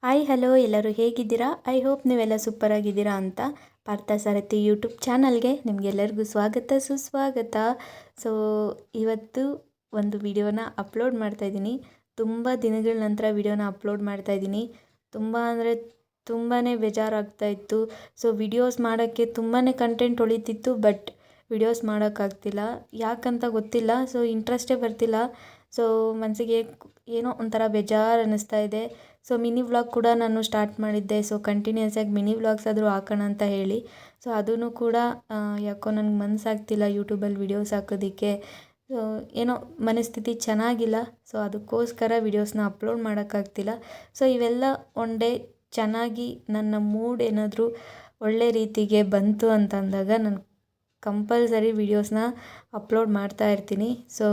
Hi hello ಎಲ್ಲರೂ ಹೇಗಿದ್ದೀರಾ? I hope ನೀವೆಲ್ಲ ಸೂಪರ್ ಆಗಿದ್ದೀರಾ ಅಂತ. ಪಾರ್ಥಸಾರಥಿ ಯೂಟ್ಯೂಬ್ ಚಾನಲ್ಗೆ ನಿಮಗೆಲ್ಲರಿಗೂ ಸ್ವಾಗತ ಸುಸ್ವಾಗತ. ಸೊ ಇವತ್ತು ಒಂದು ವಿಡಿಯೋನ ಅಪ್ಲೋಡ್ ಮಾಡ್ತಾಯಿದ್ದೀನಿ. ತುಂಬ ದಿನಗಳ ನಂತರ ವಿಡಿಯೋನ ಅಪ್ಲೋಡ್ ಮಾಡ್ತಾಯಿದ್ದೀನಿ. ತುಂಬ ಅಂದರೆ ತುಂಬಾ ಬೇಜಾರಾಗ್ತಾಯಿತ್ತು. ಸೊ ವಿಡಿಯೋಸ್ ಮಾಡೋಕ್ಕೆ ತುಂಬಾ ಕಂಟೆಂಟ್ ಉಳಿತಿತ್ತು, ಬಟ್ ವಿಡಿಯೋಸ್ ಮಾಡೋಕ್ಕಾಗ್ತಿಲ್ಲ. ಯಾಕಂತ ಗೊತ್ತಿಲ್ಲ. ಸೊ ಇಂಟ್ರೆಸ್ಟೇ ಬರ್ತಿಲ್ಲ. ಸೊ ಮನಸ್ಸಿಗೆ ಏನೋ ಒಂಥರ ಬೇಜಾರು ಅನ್ನಿಸ್ತಾ ಇದೆ. ಸೊ ಮಿನಿ ವ್ಲಾಗ್ ಕೂಡ ನಾನು ಸ್ಟಾರ್ಟ್ ಮಾಡಿದ್ದೆ. ಸೊ ಕಂಟಿನ್ಯೂಸ್ ಆಗಿ ಮಿನಿ ವ್ಲಾಗ್ಸ್ ಆದರೂ ಹಾಕೋಣ ಅಂತ ಹೇಳಿ. ಸೊ ಅದೂ ಕೂಡ ಯಾಕೋ ನನಗೆ ಮನಸ್ಸಾಗ್ತಿಲ್ಲ ಯೂಟ್ಯೂಬಲ್ಲಿ ವಿಡಿಯೋಸ್ ಹಾಕೋದಕ್ಕೆ. ಸೊ ಏನೋ ಮನಸ್ಥಿತಿ ಚೆನ್ನಾಗಿಲ್ಲ. ಸೊ ಅದಕ್ಕೋಸ್ಕರ ವಿಡಿಯೋಸ್ನ ಅಪ್ಲೋಡ್ ಮಾಡೋಕ್ಕಾಗ್ತಿಲ್ಲ. ಸೊ ಇವೆಲ್ಲ ಒನ್ ಡೇ ಚೆನ್ನಾಗಿ ನನ್ನ ಮೂಡ್ ಏನಾದರೂ ಒಳ್ಳೆ ರೀತಿಗೆ ಬಂತು ಅಂತ ಅಂದಾಗ ನಾನು ಕಂಪಲ್ಸರಿ ವಿಡಿಯೋಸ್ನ ಅಪ್ಲೋಡ್ ಮಾಡ್ತಾ ಇರ್ತೀನಿ. ಸೊ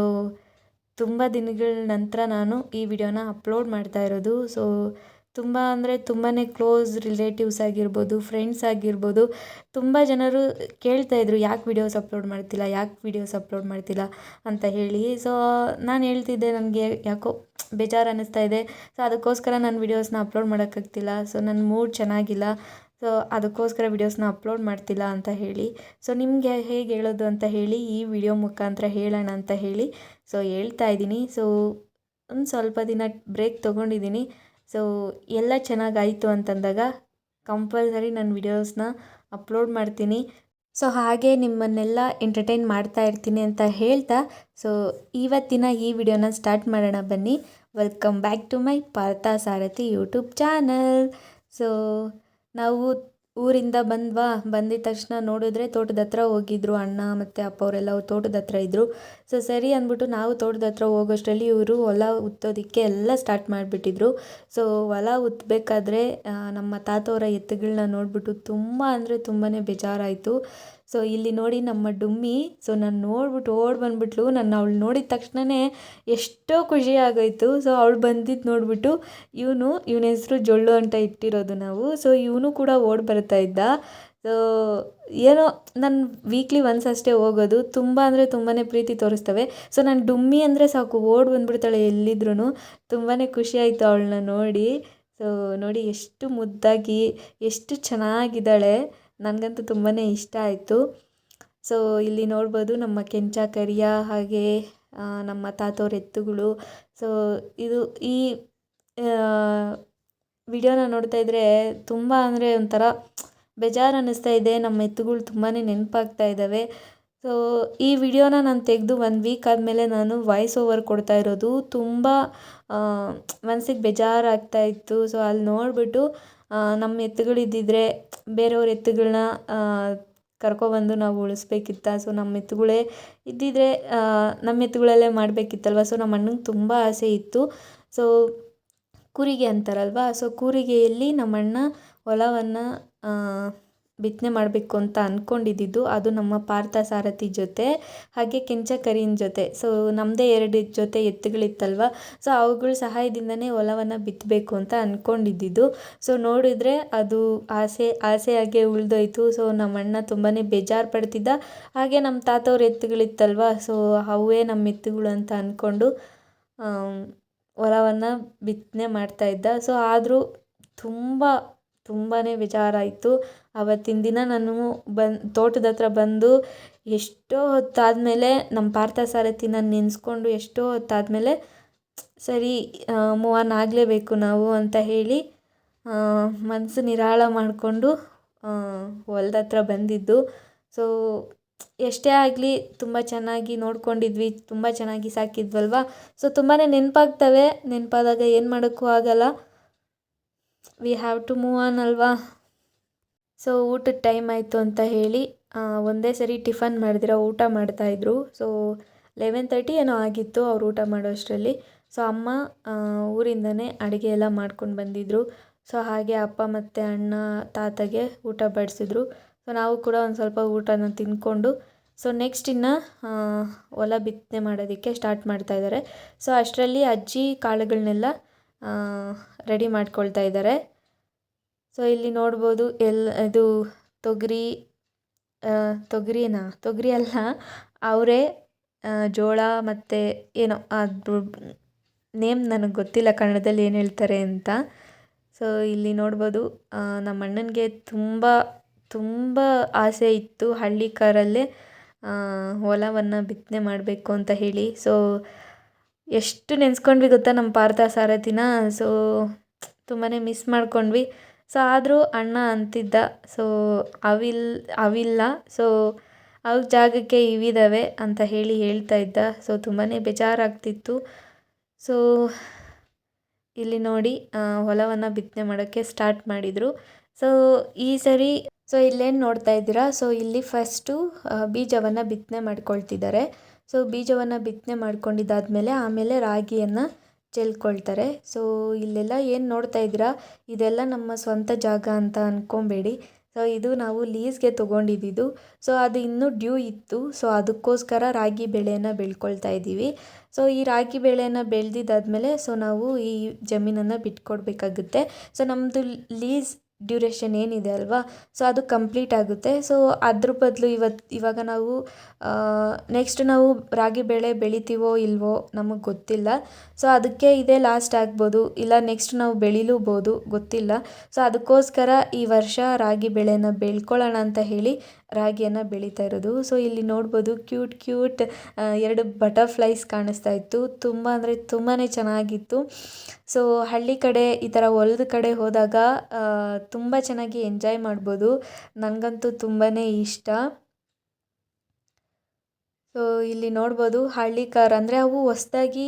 ತುಂಬ ದಿನಗಳ ನಂತರ ನಾನು ಈ ವಿಡಿಯೋನ ಅಪ್ಲೋಡ್ ಮಾಡ್ತಾ ಇರೋದು. ಸೊ ತುಂಬ ಅಂದರೆ ತುಂಬಾ ಕ್ಲೋಸ್ ರಿಲೇಟಿವ್ಸ್ ಆಗಿರ್ಬೋದು, ಫ್ರೆಂಡ್ಸ್ ಆಗಿರ್ಬೋದು, ತುಂಬ ಜನರು ಕೇಳ್ತಾಯಿದ್ರು ಯಾಕೆ ವಿಡಿಯೋಸ್ ಅಪ್ಲೋಡ್ ಮಾಡ್ತಿಲ್ಲ ಅಂತ ಹೇಳಿ. ಸೊ ನಾನು ಹೇಳ್ತಿದ್ದೆ ನನಗೆ ಯಾಕೋ ಬೇಜಾರು ಅನ್ನಿಸ್ತಾ ಇದೆ. ಸೊ ಅದಕ್ಕೋಸ್ಕರ ನಾನು ವಿಡಿಯೋಸ್ನ ಅಪ್ಲೋಡ್ ಮಾಡೋಕ್ಕಾಗ್ತಿಲ್ಲ. ಸೊ ನನ್ನ ಮೂಡ್ ಚೆನ್ನಾಗಿಲ್ಲ. ಸೊ ಅದಕ್ಕೋಸ್ಕರ ವಿಡಿಯೋಸ್ನ ಅಪ್ಲೋಡ್ ಮಾಡ್ತಿಲ್ಲ ಅಂತ ಹೇಳಿ. ಸೊ ನಿಮಗೆ ಹೇಗೆ ಹೇಳೋದು ಅಂತ ಹೇಳಿ ಈ ವಿಡಿಯೋ ಮುಖಾಂತರ ಹೇಳೋಣ ಅಂತ ಹೇಳಿ ಸೊ ಹೇಳ್ತಾ ಇದ್ದೀನಿ. ಸೊ ಒಂದು ಸ್ವಲ್ಪ ದಿನ ಬ್ರೇಕ್ ತೊಗೊಂಡಿದ್ದೀನಿ. ಸೊ ಎಲ್ಲ ಚೆನ್ನಾಗಾಯಿತು ಅಂತಂದಾಗ ಕಂಪಲ್ಸರಿ ನಾನು ವಿಡಿಯೋಸ್ನ ಅಪ್ಲೋಡ್ ಮಾಡ್ತೀನಿ. ಸೊ ಹಾಗೆ ನಿಮ್ಮನ್ನೆಲ್ಲ ಎಂಟರ್ಟೈನ್ ಮಾಡ್ತಾ ಇರ್ತೀನಿ ಅಂತ ಹೇಳ್ತಾ ಸೊ ಇವತ್ತಿನ ಈ ವಿಡಿಯೋನ ಸ್ಟಾರ್ಟ್ ಮಾಡೋಣ ಬನ್ನಿ. Welcome back to my Parthasarathi YouTube channel. So ನಾವು ಊರಿಂದ ಬಂದಿದ ತಕ್ಷಣ ನೋಡಿದ್ರೆ ತೋಟದ ಹತ್ರ ಹೋಗಿದ್ರು ಅಣ್ಣ ಮತ್ತು ಅಪ್ಪ ಅವರೆಲ್ಲ ತೋಟದ ಹತ್ರ ಇದ್ದರು. ಸೊ ಸರಿ ಅಂದ್ಬಿಟ್ಟು ನಾವು ತೋಟದ ಹತ್ರ ಹೋಗೋಷ್ಟರಲ್ಲಿ ಇವರು ಹೊಲ ಉತ್ತೋದಕ್ಕೆ ಎಲ್ಲ ಸ್ಟಾರ್ಟ್ ಮಾಡಿಬಿಟ್ಟಿದ್ರು. ಸೊ ಹೊಲ ಉತ್ತಬೇಕಾದ್ರೆ ನಮ್ಮ ತಾತವರ ಎತ್ತುಗಳನ್ನ ನೋಡಿಬಿಟ್ಟು ತುಂಬ ಅಂದರೆ ತುಂಬಾ ಬೇಜಾರಾಯಿತು. ಸೊ ಇಲ್ಲಿ ನೋಡಿ ನಮ್ಮ ಡುಮ್ಮಿ. ಸೊ ನಾನು ನೋಡ್ಬಿಟ್ಟು ಓಡಿ ಬಂದುಬಿಟ್ಲು. ನಾನು ಅವಳು ನೋಡಿದ ತಕ್ಷಣವೇ ಎಷ್ಟೋ ಖುಷಿ ಆಗೋಯ್ತು. ಸೊ ಅವಳು ಬಂದಿದ್ದು ನೋಡಿಬಿಟ್ಟು ಇವನ ಹೆಸರು ಜೊಳ್ಳು ಅಂತ ಇಟ್ಟಿರೋದು ನಾವು. ಸೊ ಇವನು ಕೂಡ ಓಡಿ ಬರ್ತಾ ಇದ್ದ. ಸೊ ಏನೋ ನಾನು ವೀಕ್ಲಿ ಒನ್ಸ್ ಅಷ್ಟೇ ಹೋಗೋದು. ತುಂಬ ಅಂದರೆ ತುಂಬಾ ಪ್ರೀತಿ ತೋರಿಸ್ತವೆ. ಸೊ ನಾನು ಡುಮ್ಮಿ ಅಂದರೆ ಸಾಕು ಓಡಿ ಬಂದುಬಿಡ್ತಾಳೆ ಎಲ್ಲಿದ್ರೂ. ತುಂಬಾ ಖುಷಿ ಆಯಿತು ಅವಳನ್ನ ನೋಡಿ. ಸೊ ನೋಡಿ ಎಷ್ಟು ಮುದ್ದಾಗಿ ಎಷ್ಟು ಚೆನ್ನಾಗಿದ್ದಾಳೆ. ನನಗಂತೂ ತುಂಬಾ ಇಷ್ಟ ಆಯಿತು. ಸೊ ಇಲ್ಲಿ ನೋಡ್ಬೋದು ನಮ್ಮ ಕೆಂಚ ಕರಿಯ ಹಾಗೆ ನಮ್ಮ ತಾತವ್ರ ಎತ್ತುಗಳು. ಸೊ ಇದು ಈ ವಿಡಿಯೋನ ನೋಡ್ತಾ ಇದ್ದರೆ ತುಂಬ ಅಂದರೆ ಒಂಥರ ಬೇಜಾರು ಅನ್ನಿಸ್ತಾ ಇದೆ. ನಮ್ಮ ಎತ್ತುಗಳು ತುಂಬಾ ನೆನಪಾಗ್ತಾ ಇದ್ದಾವೆ. ಸೊ ಈ ವಿಡಿಯೋನ ನಾನು ತೆಗೆದು 1 ವೀಕ್ ಆದಮೇಲೆ ನಾನು ವಾಯ್ಸ್ ಓವರ್ ಕೊಡ್ತಾ ಇರೋದು. ತುಂಬ ಮನಸ್ಸಿಗೆ ಬೇಜಾರಾಗ್ತಾ ಇತ್ತು. ಸೊ ಅಲ್ಲಿ ನೋಡಿಬಿಟ್ಟು ನಮ್ಮ ಎತ್ತುಗಳಿದ್ದಿದ್ರೆ ಬೇರೆಯವ್ರ ಎತ್ತುಗಳನ್ನ ಕರ್ಕೊಬಂದು ನಾವು ಉಳಿಸ್ಬೇಕಿತ್ತ. ಸೊ ನಮ್ಮ ಎತ್ತುಗಳೇ ಇದ್ದಿದ್ರೆ ನಮ್ಮ ಎತ್ತುಗಳಲ್ಲೇ ಮಾಡಬೇಕಿತ್ತಲ್ವ. ಸೊ ನಮ್ಮ ಅಣ್ಣಂಗೆ ತುಂಬ ಆಸೆ ಇತ್ತು. ಸೊ ಕೂರಿಗೆ ಅಂತಾರಲ್ವ. ಸೊ ಕೂರಿಗೆಯಲ್ಲಿ ನಮ್ಮಣ್ಣ ಹೊಲವನ್ನು ಬಿತ್ತನೆ ಮಾಡಬೇಕು ಅಂತ ಅಂದ್ಕೊಂಡಿದ್ದು ಅದು ನಮ್ಮ ಪಾರ್ಥಸಾರಥಿ ಜೊತೆ ಹಾಗೆ ಕೆಂಚ ಕರಿಯನ ಜೊತೆ. ಸೊ ನಮ್ಮದೇ 2 ಜೊತೆ ಎತ್ತುಗಳಿತ್ತಲ್ವ. ಸೊ ಅವುಗಳ ಸಹಾಯದಿಂದನೇ ಹೊಲವನ್ನು ಬಿತ್ತಬೇಕು ಅಂತ ಅಂದ್ಕೊಂಡಿದ್ದು. ಸೊ ನೋಡಿದರೆ ಅದು ಆಸೆಯಾಗೆ ಉಳಿದೋಯ್ತು. ಸೊ ನಮ್ಮ ಅಣ್ಣ ತುಂಬಾ ಬೇಜಾರು ಪಡ್ತಿದ್ದ. ಹಾಗೆ ನಮ್ಮ ತಾತವ್ರ ಎತ್ತುಗಳಿತ್ತಲ್ವ. ಸೊ ಅವೇ ನಮ್ಮ ಎತ್ತುಗಳು ಅಂತ ಅಂದ್ಕೊಂಡು ಹೊಲವನ್ನು ಬಿತ್ತನೆ ಮಾಡ್ತಾಯಿದ್ದ. ಸೊ ಆದರೂ ತುಂಬಾ ಬೇಜಾರಾಯಿತು. ಆವತ್ತಿನ ದಿನ ನಾನು ತೋಟದ ಹತ್ರ ಬಂದು ಎಷ್ಟೋ ಹೊತ್ತಾದಮೇಲೆ ನಮ್ಮ ಪಾರ್ಥಸಾರಥಿನ ನೆನೆಸ್ಕೊಂಡು ಎಷ್ಟೋ ಹೊತ್ತಾದಮೇಲೆ ಸರಿ ಮೂವ್ ಆನ್ ಆಗಲೇಬೇಕು ನಾವು ಅಂತ ಹೇಳಿ ಮನಸ್ಸು ನಿರಾಳ ಮಾಡಿಕೊಂಡು ಹೊಲದ ಹತ್ರ ಬಂದಿದ್ದು. ಸೊ ಎಷ್ಟೇ ಆಗಲಿ ತುಂಬ ಚೆನ್ನಾಗಿ ನೋಡ್ಕೊಂಡಿದ್ವಿ, ತುಂಬ ಚೆನ್ನಾಗಿ ಸಾಕಿದ್ವಲ್ವ. ಸೊ ತುಂಬಾ ನೆನಪಾಗ್ತವೆ. ನೆನಪಾದಾಗ ಏನು ಮಾಡೋಕ್ಕೂ ಆಗಲ್ಲ. We have to move on ಅಲ್ವಾ. ಸೊ ಊಟದ ಟೈಮ್ ಆಯಿತು ಅಂತ ಹೇಳಿ ಒಂದೇ ಸರಿ ಟಿಫನ್ ಮಾಡಿದಿರ ಊಟ ಮಾಡ್ತಾಯಿದ್ರು. ಸೊ 11:30 ಏನೋ ಆಗಿತ್ತು ಅವ್ರು ಊಟ ಮಾಡೋ ಅಷ್ಟರಲ್ಲಿ. ಸೊ ಅಮ್ಮ ಊರಿಂದನೇ ಅಡುಗೆ ಎಲ್ಲ ಮಾಡ್ಕೊಂಡು ಬಂದಿದ್ದರು. ಸೊ ಹಾಗೆ ಅಪ್ಪ ಮತ್ತು ಅಣ್ಣ ತಾತಗೆ ಊಟ ಬಡಿಸಿದ್ರು. ಸೊ ನಾವು ಕೂಡ ಒಂದು ಸ್ವಲ್ಪ ಊಟನ ತಿಂದ್ಕೊಂಡು ಸೊ ನೆಕ್ಸ್ಟ್ ಇನ್ನು ಹೊಲ ಬಿತ್ತನೆ ಮಾಡೋದಕ್ಕೆ ಸ್ಟಾರ್ಟ್ ಮಾಡ್ತಾಯಿದ್ದಾರೆ. ಸೊ ಅಷ್ಟರಲ್ಲಿ ಅಜ್ಜಿ ಕಾಳುಗಳನ್ನೆಲ್ಲ ರೆಡಿ ಮಾಡ್ಕೊಳ್ತಾ ಇದ್ದಾರೆ. ಸೊ ಇಲ್ಲಿ ನೋಡ್ಬೋದು ಇದು ತೊಗರಿ ಅಲ್ಲ, ಅವರೇ ಜೋಳ ಮತ್ತು ಏನೋ ಅದು ನೇಮ್ ನನಗೆ ಗೊತ್ತಿಲ್ಲ ಕನ್ನಡದಲ್ಲಿ ಏನು ಹೇಳ್ತಾರೆ ಅಂತ. ಸೊ ಇಲ್ಲಿ ನೋಡ್ಬೋದು ನಮ್ಮ ಅಣ್ಣನಿಗೆ ತುಂಬ ತುಂಬ ಆಸೆ ಇತ್ತು ಹಳ್ಳಿ ಕಾರಲ್ಲೇ ಹೊಲವನ್ನು ಬಿತ್ತನೆ ಮಾಡಬೇಕು ಅಂತ ಹೇಳಿ. ಸೊ ಎಷ್ಟು ನೆನೆಸ್ಕೊಂಡ್ವಿ ಗೊತ್ತಾ ನಮ್ಮ ಪಾರ್ಥಸಾರಥಿನ. ಸೊ ತುಂಬಾ ಮಿಸ್ ಮಾಡ್ಕೊಂಡ್ವಿ. ಸೊ ಆದರೂ ಅಣ್ಣ ಅಂತಿದ್ದ, ಸೊ ಅವಿಲ್ಲ, ಸೊ ಅವ್ರ ಜಾಗಕ್ಕೆ ಇವಿದ್ದಾವೆ ಅಂತ ಹೇಳ್ತಾ ಇದ್ದ. ಸೊ ತುಂಬಾ ಬೇಜಾರಾಗ್ತಿತ್ತು. ಸೊ ಇಲ್ಲಿ ನೋಡಿ ಹೊಲವನ್ನು ಬಿತ್ತನೆ ಮಾಡೋಕ್ಕೆ ಸ್ಟಾರ್ಟ್ ಮಾಡಿದರು. ಸೊ ಈ ಸರಿ ಇಲ್ಲೇನು ನೋಡ್ತಾ ಇದ್ದೀರಾ, ಸೊ ಇಲ್ಲಿ ಫಸ್ಟು ಬೀಜವನ್ನು ಬಿತ್ತನೆ ಮಾಡ್ಕೊಳ್ತಿದ್ದಾರೆ. ಸೊ ಬೀಜವನ್ನು ಬಿತ್ತನೆ ಮಾಡ್ಕೊಂಡಿದ್ದಾದಮೇಲೆ ಆಮೇಲೆ ರಾಗಿಯನ್ನು ಚೆಲ್ಕೊಳ್ತಾರೆ. ಸೊ ಇಲ್ಲೆಲ್ಲ ಏನು ನೋಡ್ತಾ ಇದ್ದೀರಾ, ಇದೆಲ್ಲ ನಮ್ಮ ಸ್ವಂತ ಜಾಗ ಅಂತ ಅಂದ್ಕೊಬೇಡಿ. ಸೊ ಇದು ನಾವು ಲೀಸ್ಗೆ ತೊಗೊಂಡಿದ್ದು. ಸೊ ಅದು ಇನ್ನೂ ಡ್ಯೂ ಇತ್ತು. ಸೊ ಅದಕ್ಕೋಸ್ಕರ ರಾಗಿ ಬೆಳೆಯನ್ನು ಬೆಳ್ಕೊಳ್ತಾ ಇದ್ದೀವಿ. ಸೊ ಈ ರಾಗಿ ಬೆಳೆಯನ್ನು ಬೆಳೆದಿದ್ದಾದಮೇಲೆ ಸೊ ನಾವು ಈ ಜಮೀನನ್ನು ಬಿಟ್ಕೊಡ್ಬೇಕಾಗುತ್ತೆ. ಸೊ ನಮ್ಮದು ಲೀಸ್ ಡ್ಯೂರೇಷನ್ ಏನಿದೆ ಅಲ್ವಾ, ಸೊ ಅದು ಕಂಪ್ಲೀಟ್ ಆಗುತ್ತೆ. ಸೊ ಅದ್ರ ಬದಲು ಇವಾಗ ನಾವು ನೆಕ್ಸ್ಟ್ ನಾವು ರಾಗಿ ಬೆಳೆ ಬೆಳಿತೀವೋ ಇಲ್ವೋ ನಮಗೆ ಗೊತ್ತಿಲ್ಲ. ಸೊ ಅದಕ್ಕೆ ಇದೇ ಲಾಸ್ಟ್ ಆಗ್ಬೋದು, ಇಲ್ಲ ನೆಕ್ಸ್ಟ್ ನಾವು ಬೆಳಿಲೂಬೋದು, ಗೊತ್ತಿಲ್ಲ. ಸೊ ಅದಕ್ಕೋಸ್ಕರ ಈ ವರ್ಷ ರಾಗಿ ಬೆಳೆನ ಬೆಳ್ಕೊಳ್ಳೋಣ ಅಂತ ಹೇಳಿ ರಾಗಿಯನ್ನು ಬೆಳೀತಾ ಇರೋದು. ಸೊ ಇಲ್ಲಿ ನೋಡ್ಬೋದು ಕ್ಯೂಟ್ 2 ಬಟರ್ಫ್ಲೈಸ್ ಕಾಣಿಸ್ತಾ ಇತ್ತು. ತುಂಬ ಅಂದರೆ ತುಂಬಾ ಚೆನ್ನಾಗಿತ್ತು. ಸೊ ಹಳ್ಳಿ ಕಡೆ ಈ ಥರ ಹೊಲದ ಕಡೆ ಹೋದಾಗ ತುಂಬ ಚೆನ್ನಾಗಿ ಎಂಜಾಯ್ ಮಾಡ್ಬೋದು. ನನಗಂತೂ ತುಂಬಾ ಇಷ್ಟ. ಸೊ ಇಲ್ಲಿ ನೋಡ್ಬೋದು ಹಳ್ಳಿ ಕಾರ್ ಅಂದರೆ ಅವು ಹೊಸ್ದಾಗಿ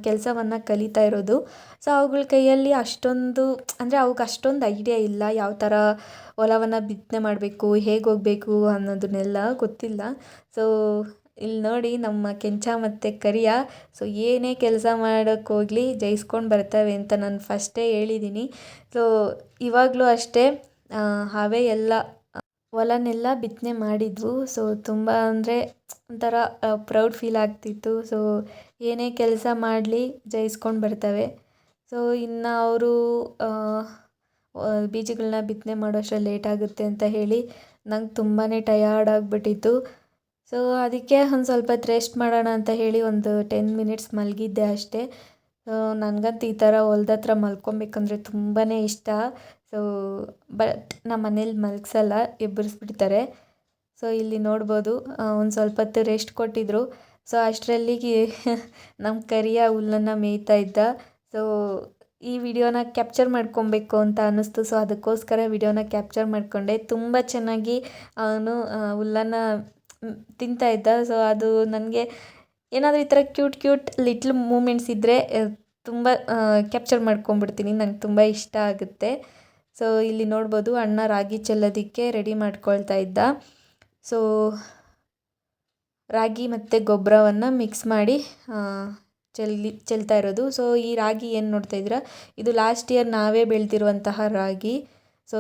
ಕೆಲಸವನ್ನು ಕಲಿತಾ ಇರೋದು. ಸೊ ಅವುಗಳ ಕೈಯಲ್ಲಿ ಅಷ್ಟೊಂದು ಅಂದರೆ ಅವಕ್ಕೆ ಅಷ್ಟೊಂದು ಐಡಿಯಾ ಇಲ್ಲ, ಯಾವ ಥರ ಹೊಲವನ್ನು ಬಿತ್ತನೆ ಮಾಡಬೇಕು, ಹೇಗೆ ಹೋಗಬೇಕು ಅನ್ನೋದನ್ನೆಲ್ಲ ಗೊತ್ತಿಲ್ಲ. ಸೊ ಇಲ್ಲಿ ನೋಡಿ ನಮ್ಮ ಕೆಂಚ ಮತ್ತು ಕರಿಯ ಸೊ ಏನೇ ಕೆಲಸ ಮಾಡೋಕ್ಕೆ ಹೋಗಲಿ ಜಯಿಸ್ಕೊಂಡು ಬರ್ತವೆ ಅಂತ ನಾನು ಫಸ್ಟೇ ಹೇಳಿದ್ದೀನಿ. ಸೊ ಇವಾಗಲೂ ಅಷ್ಟೇ ಅವೇ ಎಲ್ಲ ಹೊಲನೆಲ್ಲ ಬಿತ್ತನೆ ಮಾಡಿದ್ವು. ಸೊ ತುಂಬ ಅಂದರೆ ಒಂಥರ ಪ್ರೌಡ್ ಫೀಲ್ ಆಗ್ತಿತ್ತು. ಸೊ ಏನೇ ಕೆಲಸ ಮಾಡಲಿ ಜಯಿಸ್ಕೊಂಡು ಬರ್ತವೆ. ಸೊ ಇನ್ನು ಅವರು ಬೀಜಗಳನ್ನ ಬಿತ್ತನೆ ಮಾಡೋಷ್ಟರಲ್ಲಿ ಲೇಟ್ ಆಗುತ್ತೆ ಅಂತ ಹೇಳಿ ನಂಗೆ ತುಂಬಾ ಟಯರ್ಡ್ ಆಗಿಬಿಟ್ಟಿತ್ತು. ಸೊ ಅದಕ್ಕೆ ಒಂದು ಸ್ವಲ್ಪ ಹೊತ್ತು ರೆಸ್ಟ್ ಮಾಡೋಣ ಅಂತ ಹೇಳಿ ಒಂದು 10 ಮಿನಿಟ್ಸ್ ಮಲಗಿದ್ದೆ ಅಷ್ಟೇ. ನನಗಂತೂ ಈ ಥರ ಹೊಲ್ದ ಹತ್ರ ಮಲ್ಕೊಬೇಕಂದ್ರೆ ತುಂಬಾ ಇಷ್ಟ. ಸೊ ಬಟ್ ನಮ್ಮ ಮನೇಲಿ ಮಲಗಿಸಲ್ಲ, ಎಬ್ಬರಿಸ್ಬಿಡ್ತಾರೆ. ಸೊ ಇಲ್ಲಿ ನೋಡ್ಬೋದು ಒಂದು ಸ್ವಲ್ಪ ಹೊತ್ತು ರೆಸ್ಟ್ ಕೊಟ್ಟಿದ್ದರು. ಸೊ ಅಷ್ಟರಲ್ಲಿಗೆ ನಮ್ಮ ಕರಿಯ ಹುಲ್ಲನ್ನು ಮೇಯ್ತಾ ಇದ್ದ. ಸೊ ಈ ವಿಡಿಯೋನ ಕ್ಯಾಪ್ಚರ್ ಮಾಡ್ಕೊಬೇಕು ಅಂತ ಅನ್ನಿಸ್ತು. ಸೊ ಅದಕ್ಕೋಸ್ಕರ ವಿಡಿಯೋನ ಕ್ಯಾಪ್ಚರ್ ಮಾಡಿಕೊಂಡೆ. ತುಂಬ ಚೆನ್ನಾಗಿ ಅವನು ಹುಲ್ಲನ್ನು ತಿಂತಾ ಇದ್ದ. ಸೊ ಅದು ನನಗೆ ಏನಾದರೂ ಈ ಥರ ಕ್ಯೂಟ್ ಲಿಟ್ಲ್ ಮೂಮೆಂಟ್ಸ್ ಇದ್ದರೆ ತುಂಬ ಕ್ಯಾಪ್ಚರ್ ಮಾಡ್ಕೊಂಬಿಡ್ತೀನಿ, ನಂಗೆ ತುಂಬ ಇಷ್ಟ ಆಗುತ್ತೆ. ಸೊ ಇಲ್ಲಿ ನೋಡ್ಬೋದು ಅಣ್ಣ ರಾಗಿ ಚೆಲ್ಲೋದಕ್ಕೆ ರೆಡಿ ಮಾಡ್ಕೊಳ್ತಾ ಇದ್ದ. ಸೊ ರಾಗಿ ಮತ್ತು ಗೊಬ್ಬರವನ್ನು ಮಿಕ್ಸ್ ಮಾಡಿ ಚೆಲ್ತಾ ಇರೋದು. ಸೊ ಈ ರಾಗಿ ಏನು ನೋಡ್ತಾ ಇದ್ದೀರಾ, ಇದು ಲಾಸ್ಟ್ ಇಯರ್ ನಾವೇ ಬೆಳೆದಿರುವಂತಹ ರಾಗಿ. ಸೊ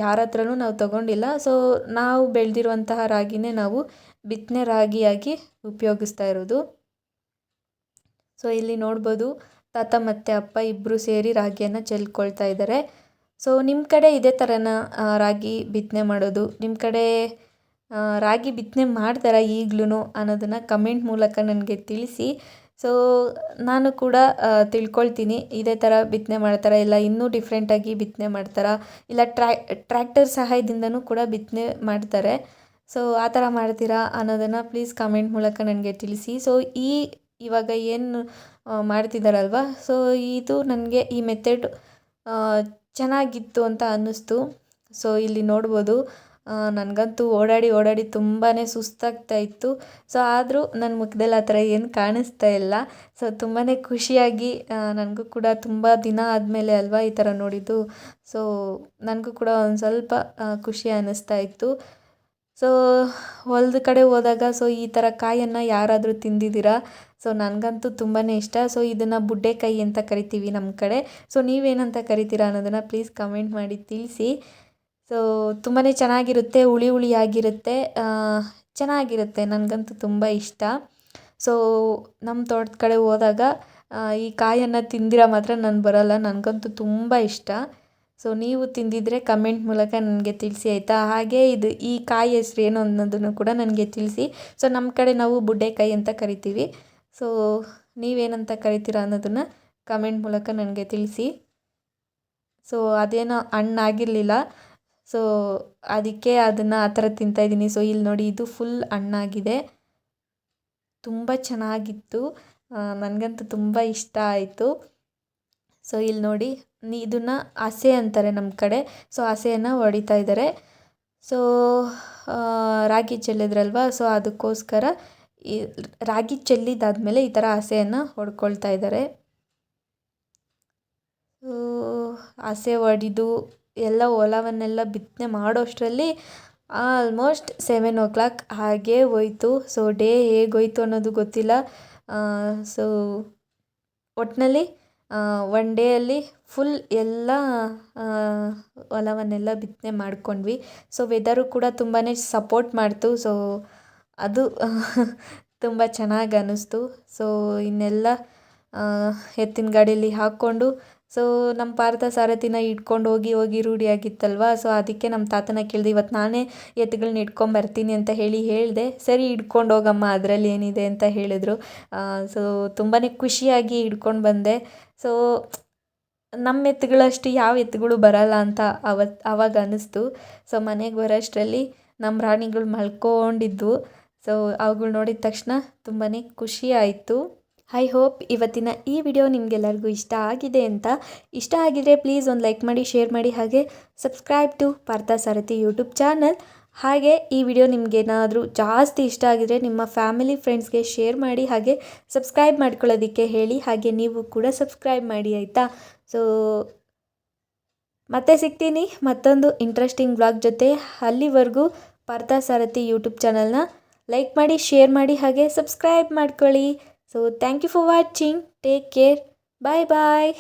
ಯಾರ ಹತ್ರನೂ ನಾವು ತೊಗೊಂಡಿಲ್ಲ. ಸೊ ನಾವು ಬೆಳೆದಿರುವಂತಹ ರಾಗಿನೇ ನಾವು ಬಿತ್ತನೆ ರಾಗಿಯಾಗಿ ಉಪಯೋಗಿಸ್ತಾ ಇರೋದು. ಸೊ ಇಲ್ಲಿ ನೋಡ್ಬೋದು ತಾತ ಮತ್ತು ಅಪ್ಪ ಇಬ್ಬರು ಸೇರಿ ರಾಗಿಯನ್ನು ಚೆಲ್ಕೊಳ್ತಾ ಇದ್ದಾರೆ. ಸೊ ನಿಮ್ಮ ಕಡೆ ಇದೇ ಥರನ ರಾಗಿ ಬಿತ್ತನೆ ಮಾಡೋದು? ನಿಮ್ಮ ಕಡೆ ರಾಗಿ ಬಿತ್ತನೆ ಮಾಡ್ತಾರಾ ಈಗಲೂ ಅನ್ನೋದನ್ನು ಕಮೆಂಟ್ ಮೂಲಕ ನನಗೆ ತಿಳಿಸಿ. ಸೊ ನಾನು ಕೂಡ ತಿಳ್ಕೊಳ್ತೀನಿ, ಇದೇ ಥರ ಬಿತ್ತನೆ ಮಾಡ್ತಾರಾ ಇಲ್ಲ ಇನ್ನೂ ಡಿಫ್ರೆಂಟಾಗಿ ಬಿತ್ತನೆ ಮಾಡ್ತಾರಾ, ಇಲ್ಲ ಟ್ರ್ಯಾಕ್ಟರ್ ಸಹಾಯದಿಂದನೂ ಕೂಡ ಬಿತ್ತನೆ ಮಾಡ್ತಾರೆ. ಸೊ ಆ ಥರ ಮಾಡ್ತೀರಾ ಅನ್ನೋದನ್ನು ಪ್ಲೀಸ್ ಕಮೆಂಟ್ ಮೂಲಕ ನನಗೆ ತಿಳಿಸಿ. ಸೊ ಇವಾಗ ಏನು ಮಾಡ್ತಿದ್ದಾರಲ್ವ, ಸೊ ಇದು ನನಗೆ ಈ ಮೆಥಡ್ ಚೆನ್ನಾಗಿತ್ತು ಅಂತ ಅನ್ನಿಸ್ತು. ಸೊ ಇಲ್ಲಿ ನೋಡ್ಬೋದು ನನಗಂತೂ ಓಡಾಡಿ ತುಂಬಾ ಸುಸ್ತಾಗ್ತಾ ಇತ್ತು. ಸೊ ಆದರೂ ನನ್ನ ಮುಖದಲ್ಲಿ ಆ ಥರ ಏನು ಕಾಣಿಸ್ತಾ ಇಲ್ಲ. ಸೊ ತುಂಬಾ ಖುಷಿಯಾಗಿ ನನಗೂ ಕೂಡ ತುಂಬ ದಿನ ಆದಮೇಲೆ ಅಲ್ವಾ ಈ ಥರ ನೋಡಿದ್ದು. ಸೊ ನನಗೂ ಕೂಡ ಒಂದು ಸ್ವಲ್ಪ ಖುಷಿ ಅನ್ನಿಸ್ತಾ ಇತ್ತು. ಸೊ ಹೊಲದ ಕಡೆ ಹೋದಾಗ ಸೊ ಈ ಥರ ಕಾಯನ್ನು ಯಾರಾದರೂ ತಿಂದಿದ್ದೀರಾ? ಸೊ ನನಗಂತೂ ತುಂಬಾ ಇಷ್ಟ. ಸೊ ಇದನ್ನು ಬುಡ್ಡೆಕಾಯಿ ಅಂತ ಕರಿತೀವಿ ನಮ್ಮ ಕಡೆ. ಸೊ ನೀವೇನಂತ ಕರಿತೀರಾ ಅನ್ನೋದನ್ನು ಪ್ಲೀಸ್ ಕಮೆಂಟ್ ಮಾಡಿ ತಿಳಿಸಿ. ಸೊ ತುಂಬಾ ಚೆನ್ನಾಗಿರುತ್ತೆ, ಹುಳಿಯಾಗಿರುತ್ತೆ, ಚೆನ್ನಾಗಿರುತ್ತೆ, ನನಗಂತೂ ತುಂಬ ಇಷ್ಟ. ಸೊ ನಮ್ಮ ತೋಟದ ಕಡೆ ಹೋದಾಗ ಈ ಕಾಯನ್ನು ತಿಂದಿರ ಮಾತ್ರ ನಾನು ಬರೋಲ್ಲ, ನನಗಂತೂ ತುಂಬ ಇಷ್ಟ. ಸೊ ನೀವು ತಿಂದಿದ್ರೆ ಕಮೆಂಟ್ ಮೂಲಕ ನನಗೆ ತಿಳಿಸಿ ಆಯಿತಾ. ಹಾಗೆ ಈ ಕಾಯಿ ಹೆಸ್ರು ಏನು ಅನ್ನೋದನ್ನು ಕೂಡ ನನಗೆ ತಿಳಿಸಿ. ಸೊ ನಮ್ಮ ಕಡೆ ನಾವು ಬುಡ್ಡೆಕಾಯಿ ಅಂತ ಕರಿತೀವಿ. ಸೊ ನೀವೇನಂತ ಕರಿತೀರಾ ಅನ್ನೋದನ್ನು ಕಮೆಂಟ್ ಮೂಲಕ ನನಗೆ ತಿಳಿಸಿ. ಸೊ ಅದೇನೋ ಹಣ್ಣಾಗಿರಲಿಲ್ಲ. ಸೊ ಅದಕ್ಕೆ ಅದನ್ನು ಆ ಥರ ತಿಂತಾಯಿದ್ದೀನಿ. ಸೊ ಇಲ್ಲಿ ನೋಡಿ, ಇದು ಫುಲ್ ಹಣ್ಣಾಗಿದೆ, ತುಂಬ ಚೆನ್ನಾಗಿತ್ತು, ನನಗಂತೂ ತುಂಬ ಇಷ್ಟ ಆಯಿತು. ಸೊ ಇಲ್ಲಿ ನೋಡಿ, ಇದನ್ನು ಹಸೆ ಅಂತಾರೆ ನಮ್ಮ ಕಡೆ. ಸೊ ಹಸೆಯನ್ನು ಹೊಡಿತಾ ಇದ್ದಾರೆ. ಸೊ ರಾಗಿ ಚೆಲ್ಲಿದ್ರಲ್ವ, ಸೊ ಅದಕ್ಕೋಸ್ಕರ ಈ ರಾಗಿ ಚೆಲ್ಲಿದಾದ್ಮೇಲೆ ಈ ಥರ ಹಸೆಯನ್ನು ಹೊಡ್ಕೊಳ್ತಾ ಇದ್ದಾರೆ. ಹಸೆ ಹೊಡೆದು ಎಲ್ಲ ಹೊಲವನ್ನೆಲ್ಲ ಬಿತ್ತನೆ ಮಾಡೋಷ್ಟರಲ್ಲಿ ಆಲ್ಮೋಸ್ಟ್ 7 o'clock ಹಾಗೇ ಹೋಯ್ತು. ಸೊ ಡೇ ಹೇಗೋಯ್ತು ಅನ್ನೋದು ಗೊತ್ತಿಲ್ಲ. ಸೊ ಒಟ್ಟಿನಲ್ಲಿ ಒನ್ ಡೇಯಲ್ಲಿ ಫುಲ್ ಎಲ್ಲ ಹೊಲವನ್ನೆಲ್ಲ ಬಿತ್ತನೆ ಮಾಡ್ಕೊಂಡ್ವಿ. ಸೊ ವೆದರು ಕೂಡ ತುಂಬಾ ಸಪೋರ್ಟ್ ಮಾಡ್ತು. ಸೊ ಅದು ತುಂಬ ಚೆನ್ನಾಗಿ ಅನ್ನಿಸ್ತು. ಸೊ ಇನ್ನೆಲ್ಲ ಎತ್ತಿನ ಗಾಡೀಲಿ ಹಾಕ್ಕೊಂಡು, ಸೊ ನಮ್ಮ ಪಾರ್ಥಸಾರಥಿನ ಇಟ್ಕೊಂಡು ಹೋಗಿ ರೂಢಿಯಾಗಿತ್ತಲ್ವ. ಸೊ ಅದಕ್ಕೆ ನಮ್ಮ ತಾತನ ಕೇಳಿದೆ, ಇವತ್ತು ನಾನೇ ಎತ್ತುಗಳನ್ನ ಇಟ್ಕೊಂಬರ್ತೀನಿ ಅಂತ ಹೇಳಿದೆ. ಸರಿ, ಹಿಡ್ಕೊಂಡು ಹೋಗಮ್ಮ, ಅದರಲ್ಲಿ ಏನಿದೆ ಅಂತ ಹೇಳಿದ್ರು. ಸೊ ತುಂಬಾ ಖುಷಿಯಾಗಿ ಹಿಡ್ಕೊಂಡು ಬಂದೆ. ಸೊ ನಮ್ಮ ಎತ್ತುಗಳಷ್ಟು ಯಾವ ಎತ್ತುಗಳು ಬರಲ್ಲ ಅಂತ ಆವಾಗ ಅನ್ನಿಸ್ತು. ಸೊ ಮನೆಗೆ ಬರೋಷ್ಟರಲ್ಲಿ ನಮ್ಮ ರಾಣಿಗಳು ಮಲ್ಕೊಂಡಿದ್ವು. ಸೊ ಅವುಗಳು ನೋಡಿದ ತಕ್ಷಣ ತುಂಬಾ ಖುಷಿ ಆಯಿತು. ಐ ಹೋಪ್ ಇವತ್ತಿನ ಈ ವಿಡಿಯೋ ನಿಮಗೆಲ್ಲರಿಗೂ ಇಷ್ಟ ಆಗಿದೆ ಅಂತ. ಇಷ್ಟ ಆಗಿದರೆ ಪ್ಲೀಸ್ ಒಂದು ಲೈಕ್ ಮಾಡಿ, ಶೇರ್ ಮಾಡಿ, ಹಾಗೆ subscribe to Parthasarathy YouTube channel. ಹಾಗೆ ಈ ವಿಡಿಯೋ ನಿಮಗೇನಾದರೂ ಜಾಸ್ತಿ ಇಷ್ಟ ಆಗಿದರೆ ನಿಮ್ಮ ಫ್ಯಾಮಿಲಿ ಫ್ರೆಂಡ್ಸ್ಗೆ ಶೇರ್ ಮಾಡಿ, ಹಾಗೆ ಸಬ್ಸ್ಕ್ರೈಬ್ ಮಾಡ್ಕೊಳ್ಳೋದಕ್ಕೆ ಹೇಳಿ. ಹಾಗೆ ನೀವು ಕೂಡ ಸಬ್ಸ್ಕ್ರೈಬ್ ಮಾಡಿ, ಆಯಿತಾ? ಸೊ ಮತ್ತೆ ಸಿಗ್ತೀನಿ ಮತ್ತೊಂದು ಇಂಟ್ರೆಸ್ಟಿಂಗ್ ಬ್ಲಾಗ್ ಜೊತೆ. ಅಲ್ಲಿವರೆಗೂ ಪಾರ್ಥಸಾರಥಿ ಯೂಟ್ಯೂಬ್ ಚಾನಲ್ನ ಲೈಕ್ ಮಾಡಿ, ಶೇರ್ ಮಾಡಿ, ಹಾಗೆ ಸಬ್ಸ್ಕ್ರೈಬ್ ಮಾಡ್ಕೊಳ್ಳಿ. So thank you for watching. Take care. Bye bye.